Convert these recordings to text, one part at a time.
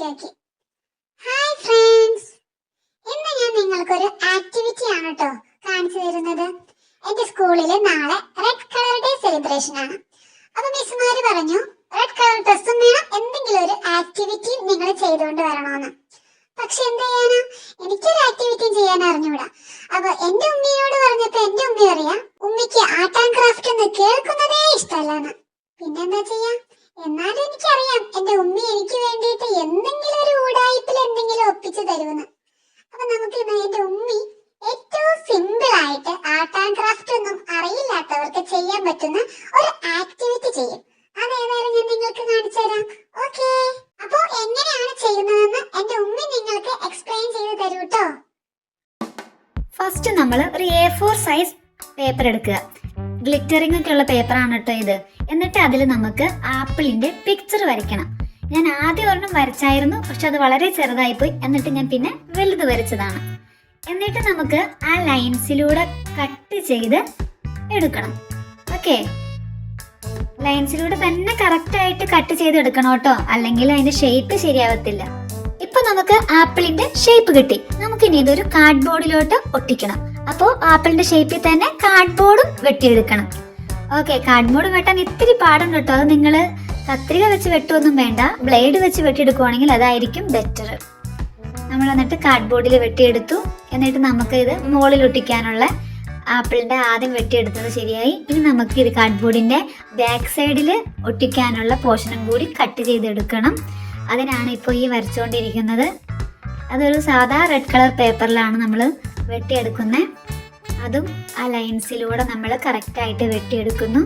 Okay. Hi friends, ഇന്ന് ഞാൻ നിങ്ങൾക്കൊരു ആക്ടിവിറ്റി ആണ് കേട്ടോ കാണിച്ചു തരുന്നത്. എന്റെ സ്കൂളിൽ നാളെ റെഡ് കളർ ഡേ സെലിബ്രേഷൻ ആണ്. അപ്പൊ മിസ്സുമാര് പറഞ്ഞു റെഡ് കളർ ഡ്രസ്സും വേണം, എന്തെങ്കിലും ഒരു ആക്ടിവിറ്റി നിങ്ങൾ ചെയ്തുകൊണ്ട് വരണമെന്ന്. പക്ഷെ എന്ത് ചെയ്യാനാ, എനിക്കൊരു ആക്ടിവിറ്റിയും ചെയ്യാൻ അറിഞ്ഞൂടാ. അപ്പൊ എന്റെ ഉമ്മിയോട് പറഞ്ഞപ്പോ എന്റെ ഉമ്മി പറയാ ഉമ്മിക്ക് ആർട്ട് ആൻഡ് ക്രാഫ്റ്റ് ഒന്ന് കേൾക്കുന്നതേ ഇഷ്ടമല്ലാന്ന്. പിന്നെന്താ ചെയ്യാ, എന്നാലും എനിക്കറിയാം എന്റെ ഉമ്മി എനിക്ക് വേണ്ടിയിട്ട് എന്തെങ്കിലും ഒരു ഊടായ്പിൽ എന്തെങ്കിലും ഒപ്പിച്ചു തരുമെന്ന്. അപ്പൊ നമുക്ക് എന്റെ ഉമ്മി ഏറ്റവും സിമ്പിൾ ആയിട്ട് ആർട്ട് ആൻഡ് ക്രാഫ്റ്റ് ഒന്നും അറിയില്ലാത്തവർക്ക് ചെയ്യാൻ പറ്റുന്ന ഒരു ആക്ടിവിറ്റി ചെയ്യും. അതേതായാലും ഞാൻ നിങ്ങൾക്ക് കാണിച്ചു തരാം. ഓക്കെ, അപ്പോ എങ്ങനെയാണ് ചെയ്യുന്നതെന്ന് എന്റെ ഉമ്മി നിങ്ങൾക്ക് എക്സ്പ്ലെയിൻ ചെയ്ത് തരൂ കേട്ടോ. ഫസ്റ്റ് നമ്മൾ ഒരു A4 സൈസ് പേപ്പർ എടുക്കുക. ഗ്ലിറ്ററിംഗ് ഒക്കെ ഉള്ള പേപ്പറാണ് കേട്ടോ ഇത്. എന്നിട്ട് അതിൽ നമുക്ക് ആപ്പിളിന്റെ പിക്ചർ വരയ്ക്കണം. ഞാൻ ആദ്യം ഒരെണ്ണം വരച്ചായിരുന്നു, പക്ഷെ അത് വളരെ ചെറുതായി പോയി. എന്നിട്ട് ഞാൻ പിന്നെ വലുത് വരച്ചതാണ്. എന്നിട്ട് നമുക്ക് ആ ലൈൻസിലൂടെ കട്ട് ചെയ്ത് എടുക്കണം. ഓക്കെ, ലൈൻസിലൂടെ തന്നെ കറക്റ്റ് ആയിട്ട് കട്ട് ചെയ്ത് എടുക്കണം കേട്ടോ, അല്ലെങ്കിൽ അതിന്റെ ഷേപ്പ് ശരിയാവത്തില്ല. ഇപ്പൊ നമുക്ക് ആപ്പിളിന്റെ ഷേപ്പ് കിട്ടി. നമുക്കിനി ഇതൊരു കാർഡ് ബോർഡിലോട്ട് ഒട്ടിക്കണം. അപ്പോൾ ആപ്പിളിന്റെ ഷേപ്പിൽ തന്നെ കാർഡ് ബോർഡും വെട്ടിയെടുക്കണം. ഓക്കെ, കാർഡ് ബോർഡ് വെട്ടാൻ ഇത്തിരി പാടുണ്ട് കേട്ടോ. അത് നിങ്ങൾ കത്രിക വെച്ച് വെട്ടുമൊന്നും വേണ്ട, ബ്ലേഡ് വെച്ച് വെട്ടിയെടുക്കുവാണെങ്കിൽ അതായിരിക്കും ബെറ്റർ. നമ്മൾ എന്നിട്ട് കാർഡ് ബോർഡിൽ വെട്ടിയെടുത്തു. എന്നിട്ട് നമുക്ക് ഇത് മുകളിൽ ഒട്ടിക്കാനുള്ള ആപ്പിളിന്റെ ആദ്യം വെട്ടിയെടുത്തത് ശരിയായി. ഇനി നമുക്ക് ഇത് കാർഡ് ബോർഡിന്റെ ബാക്ക് സൈഡിൽ ഒട്ടിക്കാനുള്ള പോർഷനും കൂടി കട്ട് ചെയ്തെടുക്കണം. അതിനാണ് ഇപ്പോൾ ഈ വരച്ചുകൊണ്ടിരിക്കുന്നത്. അതൊരു സാധാ റെഡ് കളർ പേപ്പറിലാണ് നമ്മൾ വെട്ടിയെടുക്കുന്നത്. അതും ആ ലൈൻസിലൂടെ നമ്മൾ കറക്റ്റായിട്ട് വെട്ടിയെടുക്കുന്നു.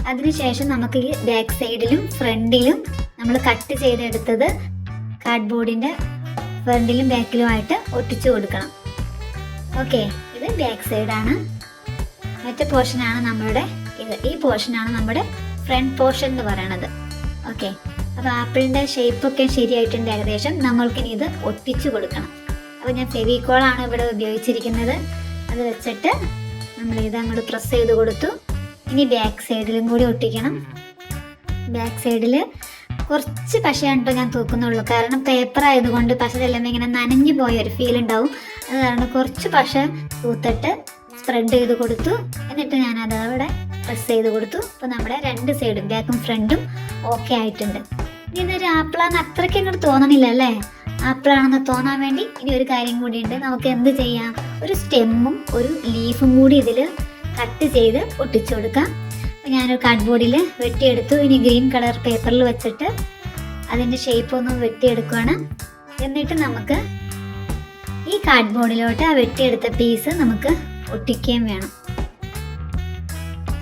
അതിനുശേഷം നമുക്ക് ഈ ബാക്ക് സൈഡിലും ഫ്രണ്ടിലും നമ്മൾ കട്ട് ചെയ്തെടുത്തത് കാർഡ് ബോർഡിൻ്റെ ഫ്രണ്ടിലും ബാക്കിലുമായിട്ട് ഒട്ടിച്ചു കൊടുക്കണം. ഓക്കെ, ഇത് ബാക്ക് സൈഡാണ്. മറ്റേ പോർഷനാണ് നമ്മളുടെ ഇത്. ഈ പോർഷനാണ് നമ്മുടെ ഫ്രണ്ട് പോർഷൻ എന്ന് പറയണത്. ഓക്കെ, അപ്പോൾ ആപ്പിളിൻ്റെ ഷേപ്പൊക്കെ ശരിയായിട്ടുണ്ട് ഏകദേശം. നമ്മൾക്കിനി ഇത് ഒട്ടിച്ചു കൊടുക്കണം. അപ്പോൾ ഞാൻ ഫെവിക്കോളാണ് ഇവിടെ ഉപയോഗിച്ചിരിക്കുന്നത്. അത് വെച്ചിട്ട് നമ്മൾ ഇത് അങ്ങോട്ട് പ്രസ് ചെയ്ത് കൊടുത്തു. ഇനി ബാക്ക് സൈഡിലും കൂടി ഒട്ടിക്കണം. ബാക്ക് സൈഡിൽ കുറച്ച് പശയാണ് കേട്ടോ ഞാൻ തൂക്കുന്നുള്ളൂ. കാരണം പേപ്പർ ആയതുകൊണ്ട് പശ ചെല്ലുമ്പോൾ ഇങ്ങനെ നനഞ്ഞു പോയ ഒരു ഫീൽ ഉണ്ടാവും. അത് കാരണം കുറച്ച് പശ തൂത്തിട്ട് സ്പ്രെഡ് ചെയ്ത് കൊടുത്തു. എന്നിട്ട് ഞാനത് അവിടെ പ്രസ് ചെയ്ത് കൊടുത്തു. അപ്പോൾ നമ്മുടെ രണ്ട് സൈഡും ബാക്കും ഫ്രണ്ടും ഓക്കെ ആയിട്ടുണ്ട്. ഇനി ഇതൊരു ആപ്പിളാന്ന് അത്രയ്ക്ക് അങ്ങോട്ട് തോന്നണില്ല അല്ലേ? ആപ്പിളാണെന്ന് തോന്നാൻ വേണ്ടി ഇനി ഒരു കാര്യം കൂടിയുണ്ട്. നമുക്ക് എന്ത് ചെയ്യാം, ഒരു സ്റ്റെമ്മും ഒരു ലീഫും കൂടി ഇതിൽ കട്ട് ചെയ്ത് ഒട്ടിച്ചു കൊടുക്കാം. അപ്പോൾ ഞാനൊരു കാർഡ് ബോർഡിൽ വെട്ടിയെടുത്തു. ഇനി ഗ്രീൻ കളർ പേപ്പറിൽ വെച്ചിട്ട് അതിൻ്റെ ഷേപ്പ് ഒന്ന് വെട്ടിയെടുക്കുകയാണ്. എന്നിട്ട് നമുക്ക് ഈ കാർഡ് ബോർഡിലോട്ട് ആ വെട്ടിയെടുത്ത പീസ് നമുക്ക് ഒട്ടിക്കുകയും വേണം.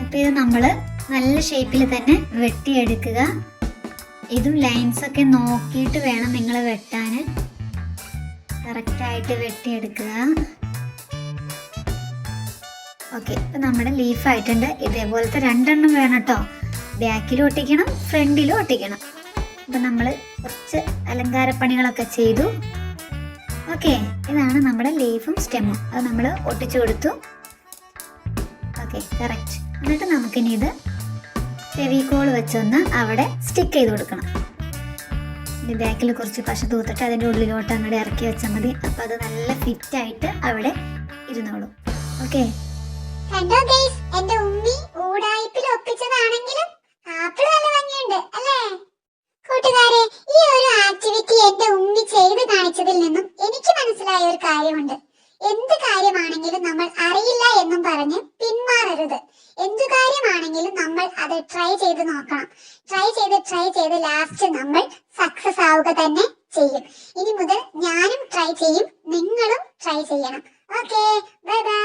അപ്പോൾ ഇത് നമ്മൾ നല്ല ഷേപ്പിൽ തന്നെ വെട്ടിയെടുക്കുക. ഇതും ലൈൻസൊക്കെ നോക്കിയിട്ട് വേണം നിങ്ങൾ വെട്ടാൻ. കറക്റ്റായിട്ട് വെട്ടിയെടുക്കുക. ഓക്കെ, ഇപ്പം നമ്മുടെ ലീഫായിട്ടുണ്ട്. ഇതേപോലത്തെ രണ്ടെണ്ണം വേണം കേട്ടോ. ബാക്കിലും ഒട്ടിക്കണം, ഫ്രണ്ടിലും ഒട്ടിക്കണം. അപ്പം നമ്മൾ കുറച്ച് അലങ്കാരപ്പണികളൊക്കെ ചെയ്തു. ഓക്കെ, ഇതാണ് നമ്മുടെ ലീഫും സ്റ്റെമ്മും. അത് നമ്മൾ ഒട്ടിച്ചു കൊടുത്തു. Okay, correct. എന്നിട്ട് നമുക്കിനി ഇത് ഫെവിക്കോൾ വെച്ചൊന്ന് അവിടെ സ്റ്റിക്ക് ചെയ്ത് കൊടുക്കണം. ഇതിൻ്റെ ബാക്കിൽ കുറച്ച് പശ തൂത്തിട്ട് അതിൻ്റെ ഉള്ളിലോട്ട് അങ്ങോട്ട് ഇറക്കി വെച്ചാൽ മതി. അപ്പം അത് നല്ല ഫിറ്റായിട്ട് അവിടെ ഇരുന്നോളും. ഓക്കെ, കണ്ടോ ഗയ്സ്, എന്റെ ഉമ്മി ഊടായ്പിൽ ഒപ്പിച്ചതാണെങ്കിലും ആപ്പിൾ നല്ല ഭംഗിയുണ്ട് അല്ലേ? കൂട്ടുകാരെ, ഈ ഒരു ആക്ടിവിറ്റി എന്റെ ഉമ്മി ചെയ്ത് കാണിച്ചതിൽ നിന്നും എനിക്ക് മനസ്സിലായ ഒരു കാര്യമുണ്ട്. എന്ത് കാര്യമാണെങ്കിലും നമ്മൾ അറിയില്ല എന്നും പറഞ്ഞ് പിന്മാറരുത്. എന്ത് കാര്യമാണെങ്കിലും നമ്മൾ അത് ട്രൈ ചെയ്ത് നോക്കണം. ട്രൈ ചെയ്ത് ലാസ്റ്റ് നമ്മൾ സക്സസ് ആവുക തന്നെ ചെയ്യും. ഇനി മുതൽ ഞാനും ട്രൈ ചെയ്യും, നിങ്ങളും ട്രൈ ചെയ്യണം. Okay, bye bye.